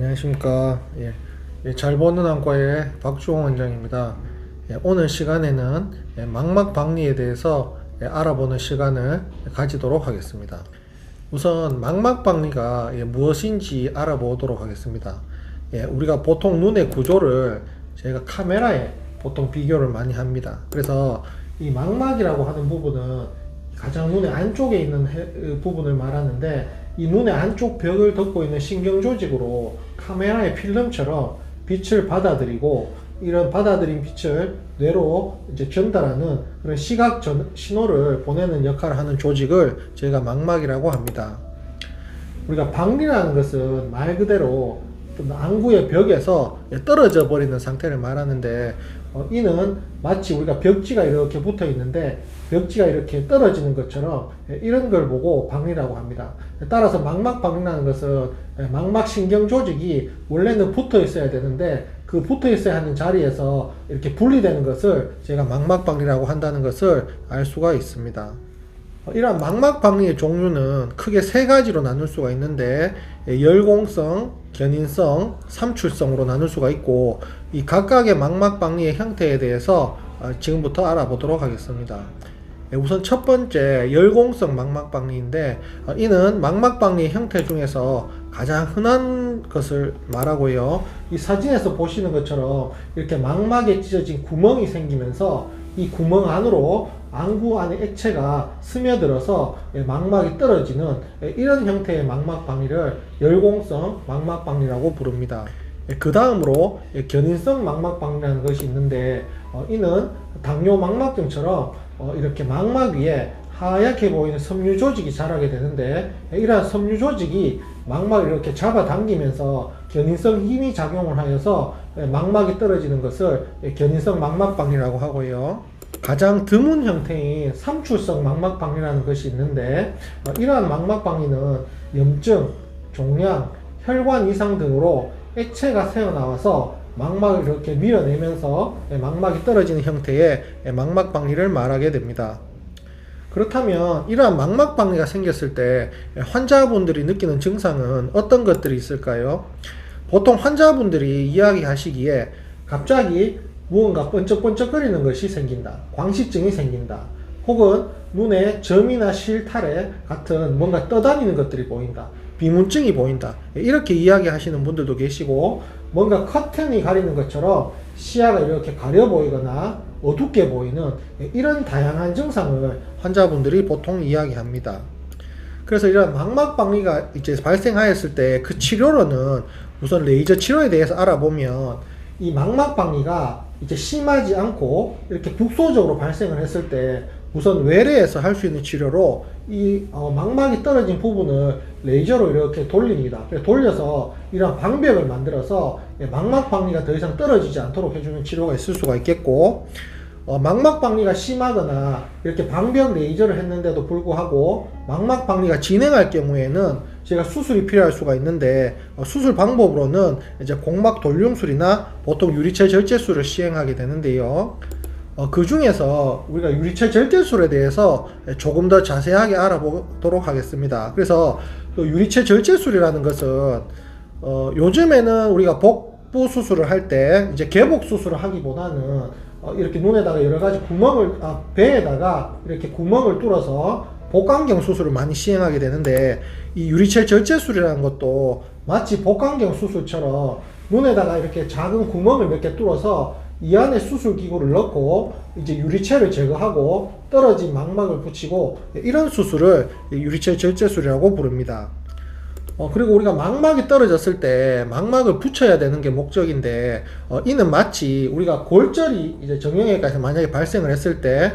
안녕하십니까. 잘 보는 안과의 박주홍 원장입니다. 오늘 시간에는 망막박리에 대해서 알아보는 시간을 가지도록 하겠습니다. 우선 망막박리가 무엇인지 알아보도록 하겠습니다. 우리가 보통 눈의 구조를 저희가 카메라에 보통 비교를 많이 합니다. 그래서 이 망막이라고 하는 부분은 가장 눈의 안쪽에 있는 부분을 말하는데, 이 눈의 안쪽 벽을 덮고 있는 신경조직으로 카메라의 필름처럼 빛을 받아들이고, 이런 받아들인 빛을 뇌로 이제 전달하는 그런 시각 신호를 보내는 역할을 하는 조직을 저희가 망막이라고 합니다. 우리가 박리라는 것은 말 그대로 안구의 벽에서 떨어져 버리는 상태를 말하는데, 이는 마치 우리가 벽지가 이렇게 붙어 있는데 벽지가 이렇게 떨어지는 것처럼 이런 걸 보고 박리라고 합니다. 따라서 망막박리라는 것은 망막신경 조직이 원래는 붙어 있어야 되는데 그 붙어 있어야 하는 자리에서 이렇게 분리되는 것을 제가 망막박리라고 한다는 것을 알 수가 있습니다. 이러한 망막박리의 종류는 크게 세 가지로 나눌 수가 있는데, 열공성, 견인성, 삼출성으로 나눌 수가 있고, 이 각각의 망막박리의 형태에 대해서 지금부터 알아보도록 하겠습니다. 우선 첫 번째 열공성 망막박리인데, 이는 망막박리의 형태 중에서 가장 흔한 것을 말하고요. 이 사진에서 보시는 것처럼 이렇게 망막에 찢어진 구멍이 생기면서 이 구멍 안으로 안구 안에 액체가 스며들어서 망막이 떨어지는 이런 형태의 망막박리를 열공성 망막박리라고 부릅니다. 그 다음으로 견인성 망막박리라는 것이 있는데, 이는 당뇨 망막증처럼 이렇게 망막 위에 하얗게 보이는 섬유 조직이 자라게 되는데, 이러한 섬유 조직이 망막을 이렇게 잡아당기면서 견인성 힘이 작용을 하여서 망막이 떨어지는 것을 견인성 망막박리라고 하고요. 가장 드문 형태인 삼출성 망막박리라는 것이 있는데, 이러한 망막박리는 염증, 종양, 혈관 이상 등으로 액체가 새어나와서 망막을 이렇게 밀어내면서 망막이 떨어지는 형태의 망막박리를 말하게 됩니다. 그렇다면 이러한 망막박리가 생겼을 때 환자분들이 느끼는 증상은 어떤 것들이 있을까요? 보통 환자분들이 이야기하시기에 갑자기 무언가 번쩍번쩍거리는 것이 생긴다, 광시증이 생긴다, 혹은 눈에 점이나 실타래 같은 뭔가 떠다니는 것들이 보인다, 비문증이 보인다, 이렇게 이야기하시는 분들도 계시고, 뭔가 커튼이 가리는 것처럼 시야가 이렇게 가려 보이거나 어둡게 보이는 이런 다양한 증상을 환자분들이 보통 이야기합니다. 그래서 이런 망막박리가 이제 발생하였을 때 그 치료로는 우선 레이저 치료에 대해서 알아보면, 이 망막박리가 이제 심하지 않고 이렇게 국소적으로 발생을 했을 때 우선 외래에서 할 수 있는 치료로 이 망막이 떨어진 부분을 레이저로 이렇게 돌립니다. 돌려서 이런 방벽을 만들어서 망막박리가 더 이상 떨어지지 않도록 해주는 치료가 있을 수가 있겠고, 망막박리가 심하거나 이렇게 방벽 레이저를 했는데도 불구하고 망막박리가 진행할 경우에는 제가 수술이 필요할 수가 있는데, 수술 방법으로는 이제 공막 돌륨술이나 보통 유리체 절제술을 시행하게 되는데요. 그 중에서 우리가 유리체 절제술에 대해서 조금 더 자세하게 알아보도록 하겠습니다. 그래서 유리체 절제술이라는 것은 요즘에는 우리가 복부 수술을 할 때 이제 개복 수술을 하기보다는 이렇게 눈에다가 여러 가지 구멍을, 배에다가 이렇게 구멍을 뚫어서 복강경 수술을 많이 시행하게 되는데, 이 유리체 절제술이라는 것도 마치 복강경 수술처럼 눈에다가 이렇게 작은 구멍을 몇 개 뚫어서 이 안에 수술기구를 넣고 이제 유리체를 제거하고 떨어진 망막을 붙이고, 이런 수술을 유리체 절제술이라고 부릅니다. 그리고 우리가 망막이 떨어졌을 때 망막을 붙여야 되는 게 목적인데, 이는 마치 우리가 골절이 이제 정형외과에서 만약에 발생을 했을 때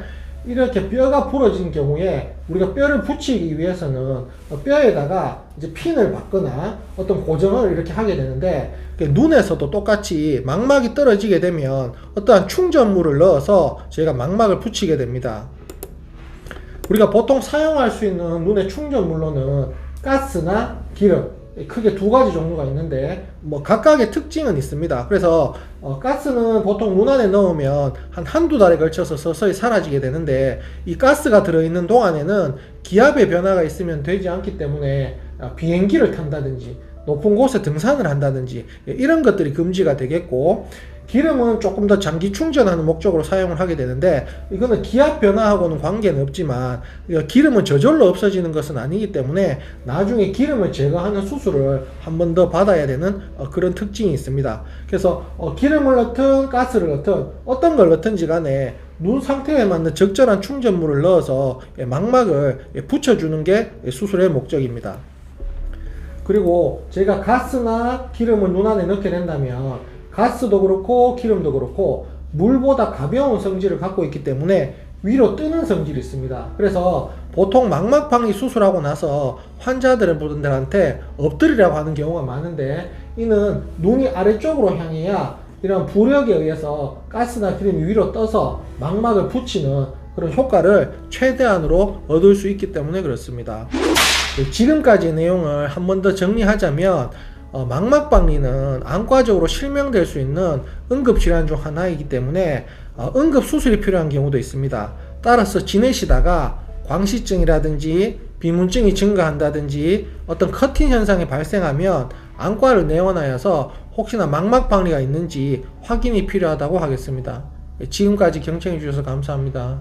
이렇게 뼈가 부러진 경우에 우리가 뼈를 붙이기 위해서는 뼈에다가 이제 핀을 받거나 어떤 고정을 이렇게 하게 되는데, 눈에서도 똑같이 망막이 떨어지게 되면 어떠한 충전물을 넣어서 저희가 망막을 붙이게 됩니다. 우리가 보통 사용할 수 있는 눈의 충전물로는 가스나 기름, 크게 두 가지 종류가 있는데 각각의 특징은 있습니다. 그래서 가스는 보통 눈 안에 넣으면 한두 달에 걸쳐서 서서히 사라지게 되는데, 이 가스가 들어있는 동안에는 기압의 변화가 있으면 되지 않기 때문에 비행기를 탄다든지 높은 곳에 등산을 한다든지 이런 것들이 금지가 되겠고, 기름은 조금 더 장기 충전하는 목적으로 사용을 하게 되는데, 이거는 기압 변화하고는 관계는 없지만 기름은 저절로 없어지는 것은 아니기 때문에 나중에 기름을 제거하는 수술을 한 번 더 받아야 되는 그런 특징이 있습니다. 그래서 기름을 넣든 가스를 넣든 어떤 걸 넣든지 간에 눈 상태에 맞는 적절한 충전물을 넣어서 망막을 붙여주는 게 수술의 목적입니다. 그리고 제가 가스나 기름을 눈 안에 넣게 된다면 가스도 그렇고 기름도 그렇고 물보다 가벼운 성질을 갖고 있기 때문에 위로 뜨는 성질이 있습니다. 그래서 보통 망막박리 수술하고 나서 환자들한테 엎드리라고 하는 경우가 많은데, 이는 눈이 아래쪽으로 향해야 이런 부력에 의해서 가스나 기름이 위로 떠서 망막을 붙이는 그런 효과를 최대한으로 얻을 수 있기 때문에 그렇습니다. 지금까지 내용을 한 번 더 정리하자면, 망막박리는 안과적으로 실명될 수 있는 응급질환 중 하나이기 때문에 응급수술이 필요한 경우도 있습니다. 따라서 지내시다가 광시증이라든지 비문증이 증가한다든지 어떤 커팅 현상이 발생하면 안과를 내원하여서 혹시나 망막박리가 있는지 확인이 필요하다고 하겠습니다. 지금까지 경청해 주셔서 감사합니다.